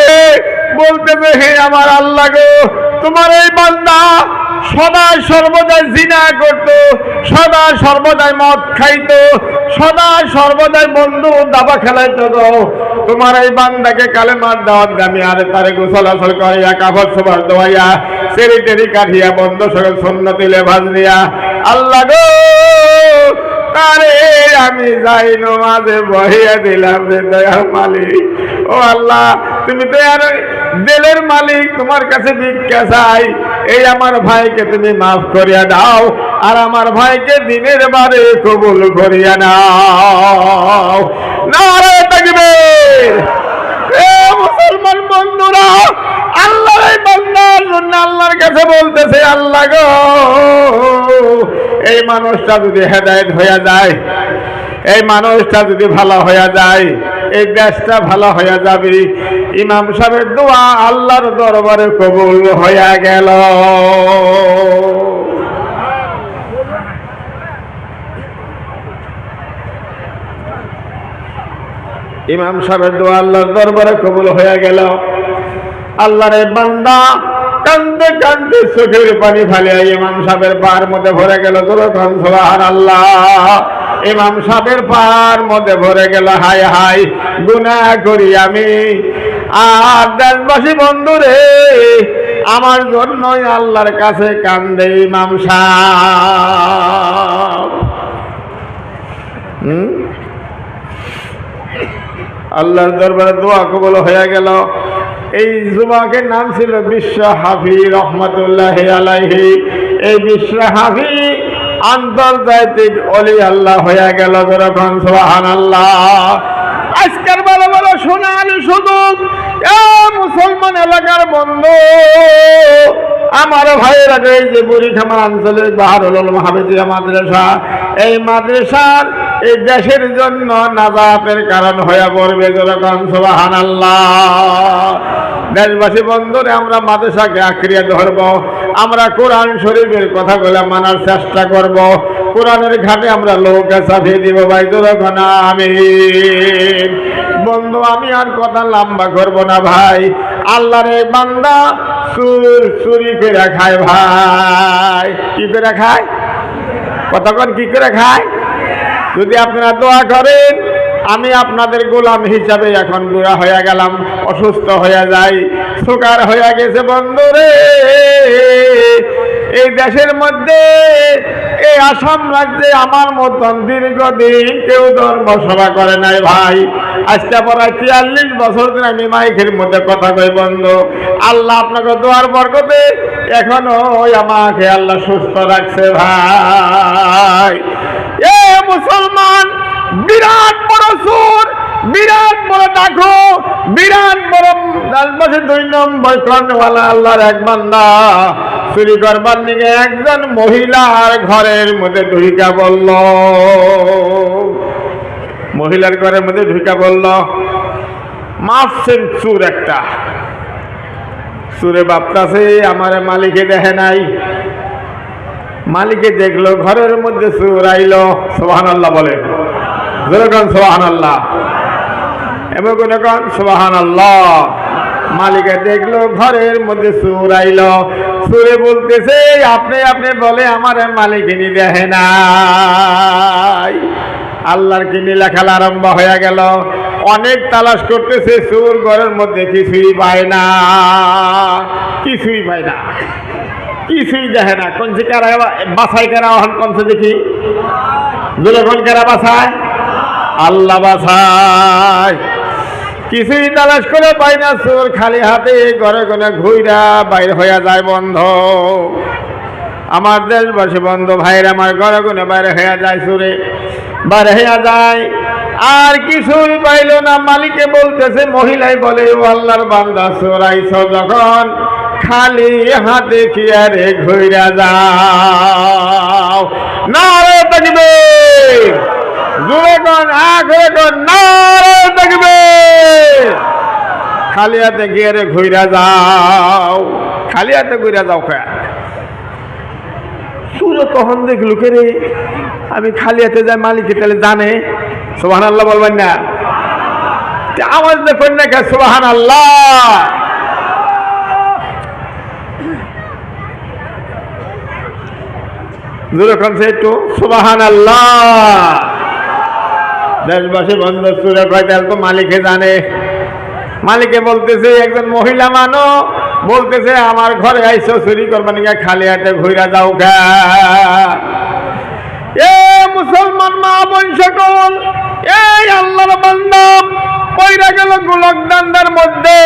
বলতেছে, হে আমার আল্লাহ গো, তোমার এই বান্দা সদা সর্বদাই জিনা করত, সদা সর্বদাই মদ খাইতো, সদা সর্বদাই বন্ধু দাবা খেলাইতো গো। তোমার এই বান্দাকে কালেমার দাওয়াত দামি আর তারে গোসল আসল করিয়া কাপড় সবার দোয়াইয়া সেরি টেরি কাঠিয়া বন্ধ সকল সুন্নতি লেবাস দিয়া আল্লাহ গো তারে আমি যাই নমাজে বহিয়া দিলাম রে দয়ার মালিক। ও আল্লাহ, তুমি তো আর দিলের মালিক, তোমার কাছে ভিক্ষা চাই, এই আমার ভাইকে তুমি মাফ করিয়া দাও আর আমার ভাইকে দিনের বারে কবুল করিয়া নাও। নারে তাকবীর। এ মুসলমান বন্ধুরা, আল্লাহর এই বান্দার জন্য আল্লাহর কাছে বলতেছে, আল্লাহ গো, এই মানুষটা যদি হেদায়েত হইয়া যায়, এই মানুষটা যদি ভালো হইয়া যায়, এই দেশটা ভালো হইয়া যাবে। ইমাম সাহেবের দোয়া আল্লাহর দরবারে কবুল হইয়া গেল। ইমাম সাহেবের দোয়া আল্লাহর দরবারে কবুল হয়ে গেল। আল্লাহর এই বান্দা কান্দে কান্দে চোখের পানি ফালিয়া ইমাম সাহেবের পার মধ্যে ভরে গেল। যখন সুবহানাল্লাহ, ইমাম সাহেবের পার মধ্যে ভরে গেল। হায় হায়, গুনাহ করি আমি। আর দেশবাসী বন্ধুরে, আমার জন্যই আল্লাহর কাছে কান্দে ইমাম সাহেব। আল্লাহর দরবারে দোয়া কবুল হয়ে গেল। এই যুবকের নাম ছিল বিশ্ব হাফি রহমতুল্লাহি আলাইহি। এই বিশ্ব হাফি আন্তর্জাতিক ওলি আল্লাহ হয়ে গেল। যখন সুবহানাল্লাহ। আজকের বড় বড় সোনালী সুযোগ, মুসলমান এলাকার বন্ধু আমার ভাইয়েরা, এই যে বুড়িখামা আঞ্চলিক বাহারুল উলুম হাফিজিয়া মাদ্রাসা, এই মাদ্রাসার এই দেশের জন্য নাজাতের কারণ হয়ে পড়বে। যখন সুবহানাল্লাহ। দেশবাসী বন্ধুরে, আমরা মাদ্রাসাকে আঁকড়িয়ে ধরব, আমরা কোরআন শরীফের কথাগুলো মানার চেষ্টা করব, কোরআনের ঘাটে আমরা লোকে চাপিয়ে দিব। ভাই যখন আমিন। বন্ধু, আমি আর কথা লম্বা করব না ভাই। আল্লাহর এই বান্দা চুরি করে খায় ভাই। কি করে খায়? কতক্ষণ কি করে খায়? যদি আপনারা দোয়া করেন, আমি আপনাদের গোলাম হিসাবে এখন বুড়া হয়ে গেলাম, অসুস্থ হয়ে যাই, সুগার হয়ে গেছে বন্ধুরে। এই দেশের মধ্যে, এই আসাম রাজ্যে আমার মতন দীর্ঘদিন কেউ ধর্মসভা করে নাই ভাই। আজকে প্রায় 43 বছর ধরে আমি মাইকের মধ্যে কথা কই বন্ধু। আল্লাহ আপনাকে দোয়ার বরকতে এখনো আমাকে আল্লাহ সুস্থ রাখছে ভাই। এ মুসলমান, বিরাট বড় সুর, বিরাট বড় ডাকু, বিরাট বড় দাসবাসী 2 নম্বর কর্ণওয়ালা আল্লাহর এক বান্দা চুরি করবার দিকে একজন মহিলার ঘরের মধ্যে ঢুকা বলল। মহিলার ঘরের মধ্যে ঢুকা বলল, মারছেন চোর একটা। চোরে ভাবতাছে আমার মালিকে দেখে নাই, মালিকে দেখলো ঘরের মধ্যে চোর আইলো। সুবহানাল্লাহ বলেন, যেরকম সুবহানাল্লাহ, এবং কোন সুবহানাল্লাহ। মালিকে দেখলো ঘরের মধ্যে চোর আইলো। চোরে বলতেছে আপনি আপনি বলে আমার মালিকিনী দেখে নাই। আল্লাহর কিনি লেখাল আরম্ভ হয়ে গেল। অনেক তালাশ করতেছে, চোর ঘরের মধ্যে কিছুই পায় না, কিছুই পায় না, কিছুই দেখে না। কোনছে কারা বাছাই কারা হন, কোনছে দেখি যখন কারা বাছায়, আল্লাহ বাছায়। কিছুই তালাশ করে পায় না। চোর খালি হাতে ঘরে ঘরে ঘুইরা বাইর হইয়া যায়। বন্ধ আমার দেশবাসী, বন্ধ ভাইয়ের আমার ঘরে ঘরে বাইরে হইয়া যায়, চোরে বাইরে হইয়া যায়। আর কিছুই পাইল না। মালিকে বলতেছে, মহিলাই বলে ও আল্লাহর বান্দা, চোর আইছ যখন খালি হাতে কি আরে ঘুইরা যাও। নারে তাকবীর, জোরে কোন আখরে কোন নারে তাকবীর। খালি হাতে কি আরে ঘুইরা যাও, খালি হাতে ঘুইরা যাও। চোরে তখন দেখলো কে রে, আমি খালি হাতে যাই, মালিকে তাহলে জানে। সুবহানাল্লাহ বলবেন না? আওয়াজ দেখুন না কে সুবহানাল্লাহ। যেরকম সে একটু সুবহানাল্লাহ। দেশবাসী বন্ধ, চোরে কয়টা তো মালিকে জানে। মালিকে বলতেছে একজন মহিলা মানো, বলতেছে আমার ঘরে আইসো চুরি করবা নাকি, খালি হাতে ঘুরা যাও গা। এ মুসলমান মা বোন সকল, এই আল্লাহর বান্দা পয়রা গেল গোলক দান্দার মধ্যে।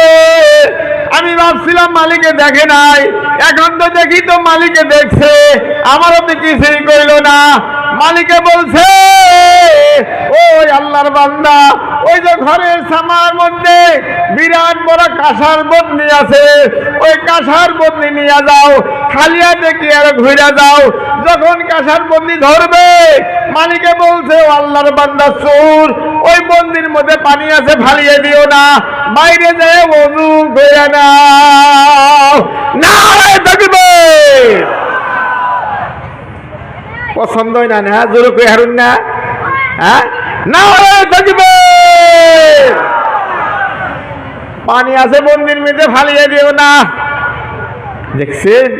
আমি ভাবছিলাম মালিকে দেখে নাই, এখন তো দেখি তো মালিকে দেখছে। আমারও তো কিছুই কইল না। মালিকে বলছে ওই আল্লাহর বান্দা, ওই যে ঘরের সামার মধ্যে বিরাট বড় কাঁসার বদনি আছে, ওই কাঁসার বদনি নিয়ে যাও, খালি হাতে কি আর ঘুরে যাও। যখন কাঁসার বদনি ধরবে, মালিকে বলছে ও আল্লাহর বান্দা চোর, ওই বন্দির মধ্যে পানি আছে, ফালিয়ে দিও না, বাইরে যায় ওযু করে নাও। নারে তাকবীর। পছন্দ হয় না? না জোরে কই হারুন না? হ্যাঁ, নারে তাকবীর। পানি আছে বন্দির মধ্যে, ফালিয়ে দিও না। দেখছেন,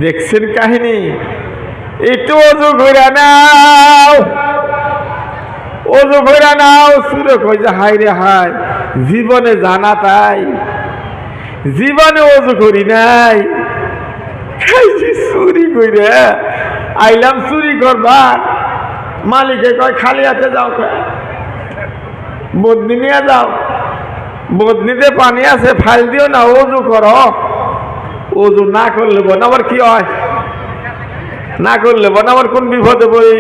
দেখছেন কাহিনী। একটু ওযু করে নাও, ওযু করে নাও। সুরে কই যে হাই রে হাই, জীবনে জানা তাই, জীবনে ওযু করি নাই, খাইছি চুরি কইরা আইলাম চুরি করবার। মালিকে কয় খালি হাতে যাও, বদনি নিয়ে যাও, বদনিতে পানি আছে, ফাইল দিও না, ওযু করো। ওযু না করলে বোন আবার কি হয়, না করলে বোন আবার কোন বিপদে পড়ি।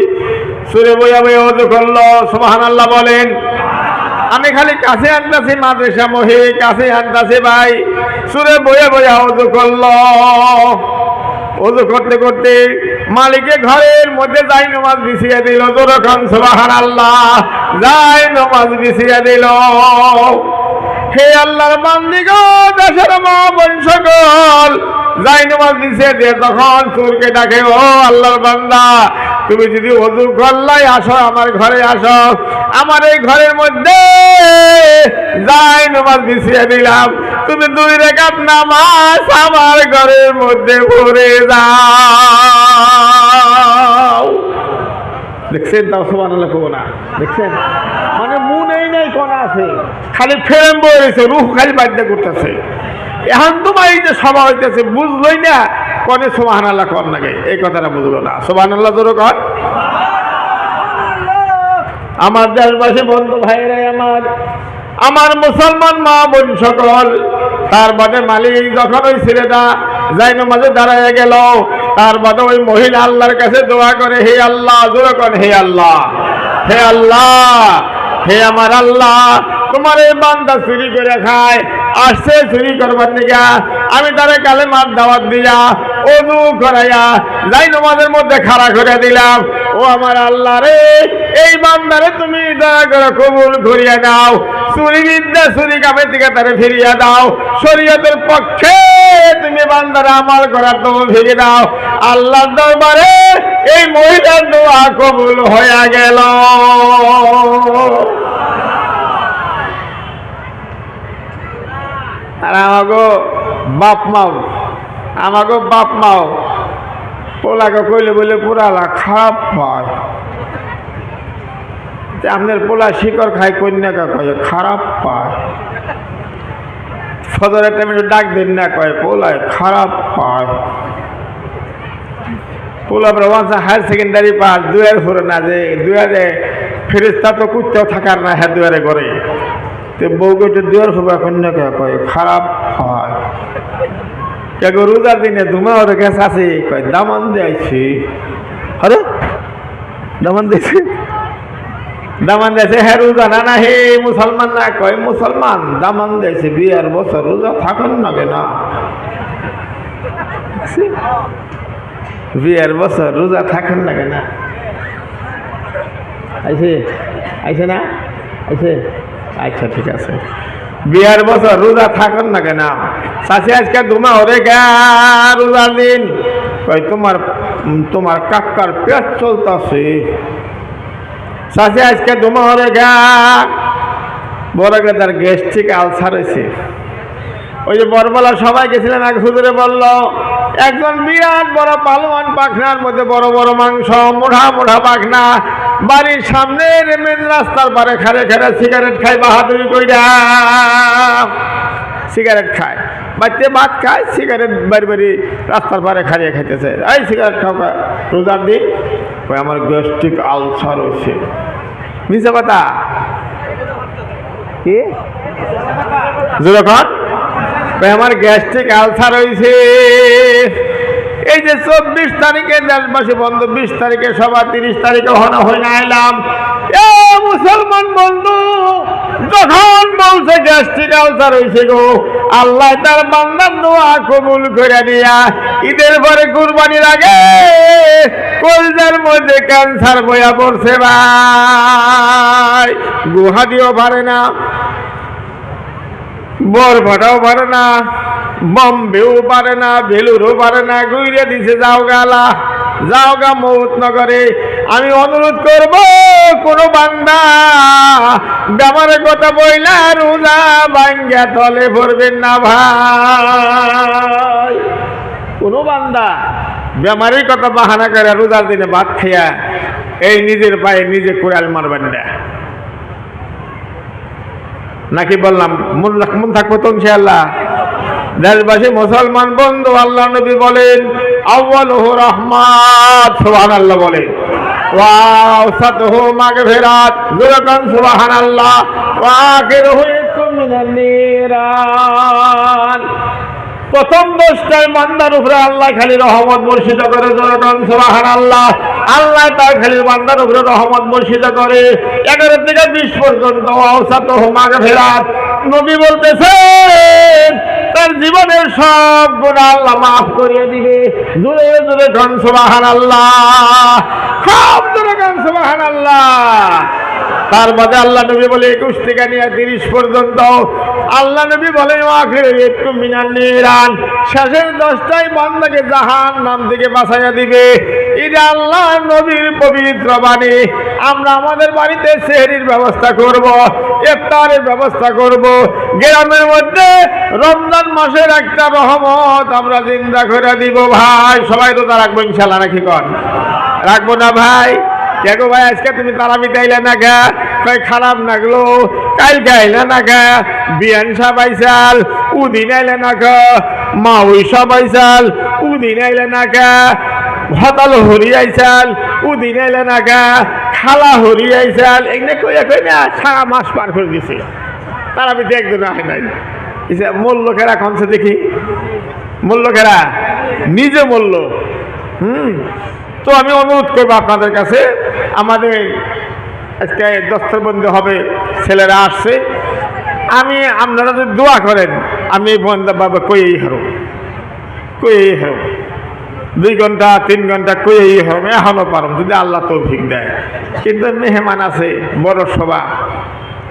সুরে বইয়া বইয়া ওযু করলো। সুবহানাল্লাহ বলেন। আমি খালি কাছে আনতাছি, মাদ্রাসা মহি কাছে আনতাছি ভাই। সুরে বইয়া বইয়া ওযু করলো। ওযু করতে করতে মালিকে ঘরের মধ্যে যাই নামাজ বিছিয়ে দিল। যখন সুবহানাল্লাহ, যাই নামাজ বিছিয়ে দিল। হে আল্লাহর বান্দিগো, দেশের মা বোন সকল, যাই নামাজ বিছিয়ে দিয়ে তখন চোরকে ডাকে, ও আল্লাহর বান্দা, তুমি যদি ওযু করলাই, আসো আমার ঘরে আসো। আমার এই ঘরের মধ্যে যাই নামাজ বিছিয়ে দিলাম, তুমি 2 রাকাত নামাজ আমার ঘরের মধ্যে পড়ে যাও। দেখছেন তাও সুবহানাল্লাহ কো না? দেখছেন মানে মনেই নাই কোন আছে, খালি ফেরেম বইছে, রূহ খালি বাধ্য করতেছে। এখন তোমার এই যে সভা হইতেছে, বুঝলই না কনে সুবহানাল্লাহ কর নাকি, এই কথাটা বুঝলো না। সুবহানাল্লাহ জোরে কর। আমার দেশবাসী বন্ধু ভাইরা আমার, আমার মুসলমান মা বোন সকল, তার বাদে মালিক যখন ওই ছেলেটা যাই নামাজে দাঁড়ায় গেল, তার বাদে ওই মহিলা আল্লাহর কাছে দোয়া করে, হে আল্লাহ, জোরে কর, হে আল্লাহ, হে আল্লাহ, হে আমার আল্লাহ, তোমার এই বান্দা চুরি করে খায়, আসছে চুরি করবার নিগা, আমি তারে কালেমার দাওয়াত দিয়া ওযু করাইয়া যাই নামাজের মধ্যে খাড়া করে দিলাম। ও আমার আল্লাহ রে, এই বান্দারে তুমি দয়া করে কবুল করিয়া নাও, চুরি বিদ্যা চুরি কামের দিকে তারে ফিরিয়া দাও, শরীয়তের পক্ষে তুমি বান্দারে আমল করার তৌফিক দাও। আল্লাহর দরবারে এই মহিলার দোয়া কবুল হয়ে গেল। আর আমাগো বাপ মাও পোলাকে কইলে বলে পোলালা খারাপ হয়, আপনার পোলা শিকড় খায় কন্যাকে কয়ে খারাপ পায়, ফজরের টাইমে ডাক দিন না কয় পোলায় খারাপ পায়। পোলা ব্রহ্মা হায়ার সেকেন্ডারি পাস দুয়ার ঘুরে না, যে দুয়ারে ফেরিস্তা তো কুত্তেও থাকার না, হ্যাঁ দুয়ারে ঘরে তো বউকে দুয়ার ঘুরবা কন্যাকে কয় খারাপ হয়। কেগো রোজার দিনে ধুমা ওর কাছে আছে কয় দামান দিয়েছি, আরে দামান দিয়েছি, দামান দিয়েছে হ্যাঁ রোজা না, না হে মুসলমান না, কয় মুসলমান দামান দিয়েছে বিয়ার বছর রোজা থাকুন না কেনা, বিয়ার বছর রোজা থাকেন না কেনা। আইছে না আইছে, আচ্ছা ঠিক আছে, বিয়ার বছর রোজা থাকেন না কেনা। চাষি আজকে ধুমা ওরে গা রোজার দিন, কয় তোমার কাকার পেট চলতেছে। চাষি আজকে ধুমা ওরে গা বড় গা তার গ্যাস্ট্রিক আলসার হয়েছে। ওই যে বরবলা সবাই গেছিলেন, এক হুজুরে বলল একজন বিরাট বড় পালোয়ান পাখনার মধ্যে বড় বড় মাংস, মোটা মোটা পাখনা, বাড়ির সামনের মেন রাস্তার পারে খারে খারে সিগারেট খায়, বাহাদুরি কইরা সিগারেট খায়, বাচ্চা ভাত খায়, সিগারেট বাড়ি বাড়ি রাস্তার পারে খারিয়ে খাইতেছে। এই সিগারেট খাও রোজার দিন, ওই আমার গ্যাস্ট্রিক আলসার হয়েছে। মিশা কথা কি যখন আমার গ্যাস্ট্রিক আলসার হয়েছে। এই যে 24 তারিখে দেশবাসী বন্ধ, 20 তারিখে সভা, 30 তারিখে হনা হয়ে না এলাম। এ মুসলমান বন্ধু যখন বলছে গ্যাস্ট্রিক আলসার হয়েছে গো, আল্লাহ তার বান্দার দোয়া কবুল করে দিয়া ঈদের পরে কুরবানির আগে কলজার মধ্যে ক্যান্সার বয়া পড়ছে ভাই। গুহাদিও পারে না, বরভাটাও পারে না, বম্বেও পারে না, ভেলুরও পারে না, গুইরে দিছে যাও গা মৌত নগরে। আমি অনুরোধ করব কোন বান্দা বেমারের কথা বইলা রোজা ভাঙ্গা তলে পড়বেন না ভাই। কোন বান্দা বেমারের কথা বাহানা করে রোজার দিনে ভাত খাইয়া এই নিজের পায়ে নিজে কোরাল মারবেন না, নাকি বললাম মন থাকবো তো ইনশাআল্লাহ। দেশবাসী মুসলমান বন্ধু, আল্লাহ নবী বলেন আউয়ালুহু রাহমাত, সুবহানাল্লাহ বলেন, ওয়া আওসাতুহু মাগফিরাত, যুরকান সুবহানাল্লাহ, ওয়া আখিরুহু ইতকুম মিনান নিরান। প্রথম 10টায় বান্দার উপরে আল্লাহ খালি রহমত বর্ষিত করে, যুরকান সুবহানাল্লাহ। আল্লাহ তার খালি বান্দার উপরে রহমত বর্ষিত করে 11 থেকে 20 পর্যন্ত। আওসাতুহু মাগফিরাত, নবী বলতেছেন তার জীবনের সব গুনাহ আল্লাহ মাফ করিয়ে দিবে। জোরে জোরে গান সুবহানাল্লাহ, খুব জোরে গান সুবহানাল্লাহ। তার বাদে আল্লাহ নবী বলে 21 থেকে নিয়ে 30 পর্যন্ত আল্লাহ নবী বলেন একটু মিনান নিরান, শেষের 10টায় বান্দাকে জাহান্নাম থেকে বাঁচাইয়া দিবে। এটা আল্লাহ নবীর পবিত্র বাণী। আমরা আমাদের বাড়িতে সেহরির ব্যবস্থা করব, ইফতারের ব্যবস্থা করব। গ্রামের মধ্যে রমজান মাসের একটা রহমত আমরা জিন্দা করে দিব ভাই। সবাই রোজা রাখবো ইনশাআল্লাহ, নাকি কন রাখবো না ভাই? দেখো ভাই আজকে তুমি তারাবি আইলে না গা, কয় খারাপ লাগলো, কালকে আইলে না গা, বিয়ান সাহেব আইসাল উদিন আইলে না গা, মাউই সাহেব আইসাল উদিন আইলে না গা, হতাল হরি আইসাল উদিন আইলে না গা, খালা হরি আইসাল, এগুলো কই না সারা মাস পার করে দিছে, তারাবিতে একজন আহে নাই। মূল্য খেরা কমছে দেখি, মূল্য খেরা নিজে মূল্য। তো আমি অনুরোধ করবো আপনাদের কাছে, আমাদের আজকে দস্তরবন্দি হবে, ছেলেরা আসছে, আমি আপনারা যদি দোয়া করেন আমি বন্ধা বাবা কইই হারো 2 ঘন্টা 3 ঘন্টা কইই হারো এখনো পারম যদি আল্লাহ তৌফিক দেয়। কিন্তু মেহমান আছে, বড় সভা,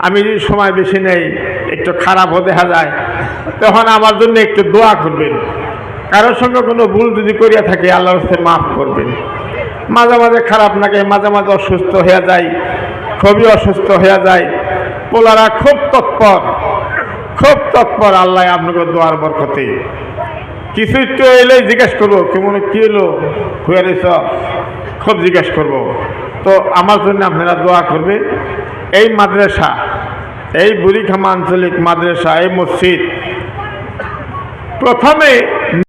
আমি যদি সময় বেশি নেই একটু খারাপও দেখা যায়, তখন আমার জন্য একটু দোয়া করবেন। কারোর সঙ্গে কোনো ভুল যদি করিয়া থাকে আল্লাহর কাছে মাফ করবেন। মাঝে মাঝে খারাপ লাগে, মাঝে মাঝে অসুস্থ হয়ে যায়, খুবই অসুস্থ হয়ে যায়। পোলারা খুব তৎপর আল্লাহ আপনাকে দোয়ার বরকতে কিছু একটু এলেই জিজ্ঞেস করবো কেমন কি এলো হয়ে রয়েছ, খুব জিজ্ঞেস করবো। তো আমার জন্য আপনারা দোয়া করবে। এই মাদ্রাসা, এই বুড়িখামা আঞ্চলিক মাদ্রাসা, এই মসজিদ প্রথমে